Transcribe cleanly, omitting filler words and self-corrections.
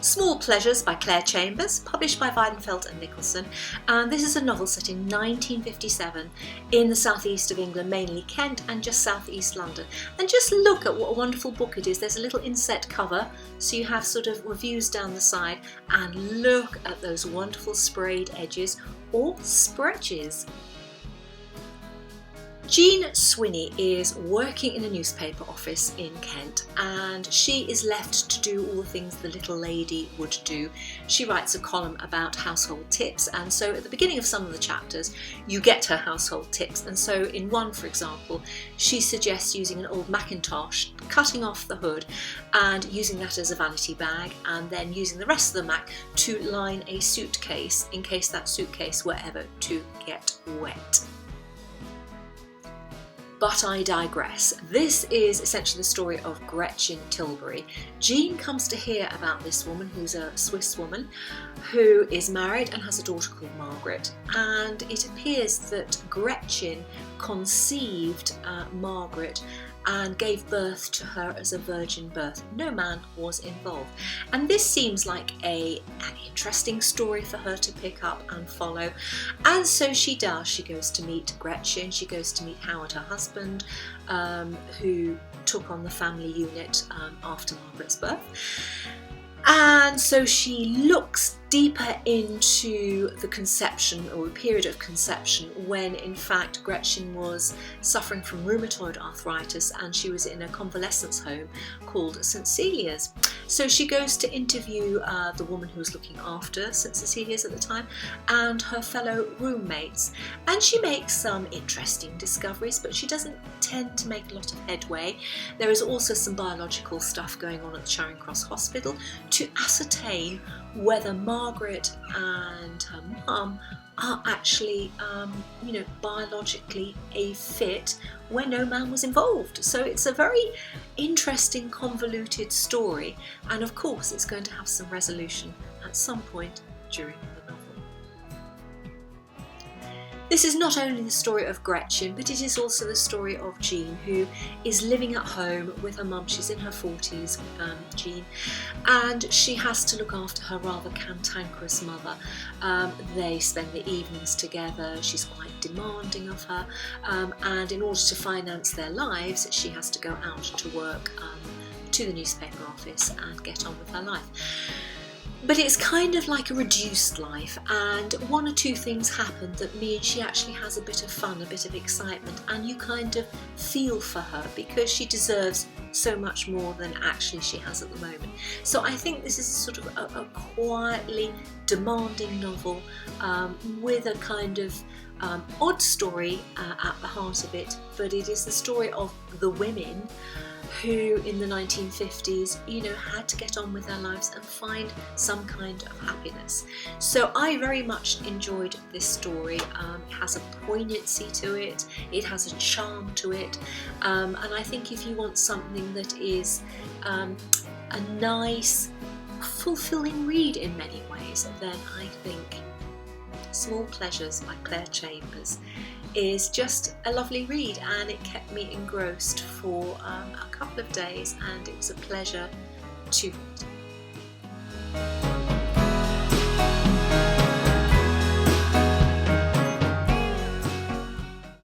Small Pleasures by Clare Chambers, published by Weidenfeld and Nicholson, and this is a novel set in 1957 in the southeast of England, mainly Kent and just southeast London. And just look at what a wonderful book it is. There's a little inset cover, so you have sort of reviews down the side, and look at those wonderful sprayed edges or spredges. Jean Swinney is working in a newspaper office in Kent, and she is left to do all the things the little lady would do. She writes a column about household tips, and so at the beginning of some of the chapters you get her household tips. And so in one, for example, she suggests using an old Macintosh, cutting off the hood and using that as a vanity bag, and then using the rest of the Mac to line a suitcase in case that suitcase were ever to get wet. But I digress. This is essentially the story of Gretchen Tilbury. Jean comes to hear about this woman, who's a Swiss woman, who is married and has a daughter called Margaret. And it appears that Gretchen conceived Margaret and gave birth to her as a virgin birth. No man was involved. And this seems like an interesting story for her to pick up and follow. And so she does. She goes to meet Gretchen, she goes to meet Howard, her husband, who took on the family unit after Margaret's birth. And so she looks deeper into the conception, or a period of conception, when in fact Gretchen was suffering from rheumatoid arthritis and she was in a convalescence home called St Cecilia's. So she goes to interview the woman who was looking after St Cecilia's at the time and her fellow roommates, and she makes some interesting discoveries, but she doesn't tend to make a lot of headway. There is also some biological stuff going on at the Charing X Hospital to ascertain whether Margaret and her mum are actually, biologically a fit where no man was involved. So it's a very interesting, convoluted story, and of course it's going to have some resolution at some point during the novel. This is not only the story of Gretchen, but it is also the story of Jean, who is living at home with her mum. She's in her 40s, Jean, and she has to look after her rather cantankerous mother. They spend the evenings together. She's quite demanding of her, and in order to finance their lives, she has to go out to work to the newspaper office and get on with her life. But it's kind of like a reduced life, and one or two things happen that mean she actually has a bit of fun, a bit of excitement, and you kind of feel for her because she deserves so much more than actually she has at the moment. So I think this is sort of a quietly demanding novel with a kind of odd story at the heart of it, but it is the story of the women who in the 1950s, had to get on with their lives and find some kind of happiness. So I very much enjoyed this story. It has a poignancy to it, it has a charm to it, and I think if you want something that is a nice, fulfilling read in many ways, then I think Small Pleasures by Clare Chambers is just a lovely read, and it kept me engrossed for a couple of days, and it was a pleasure to read.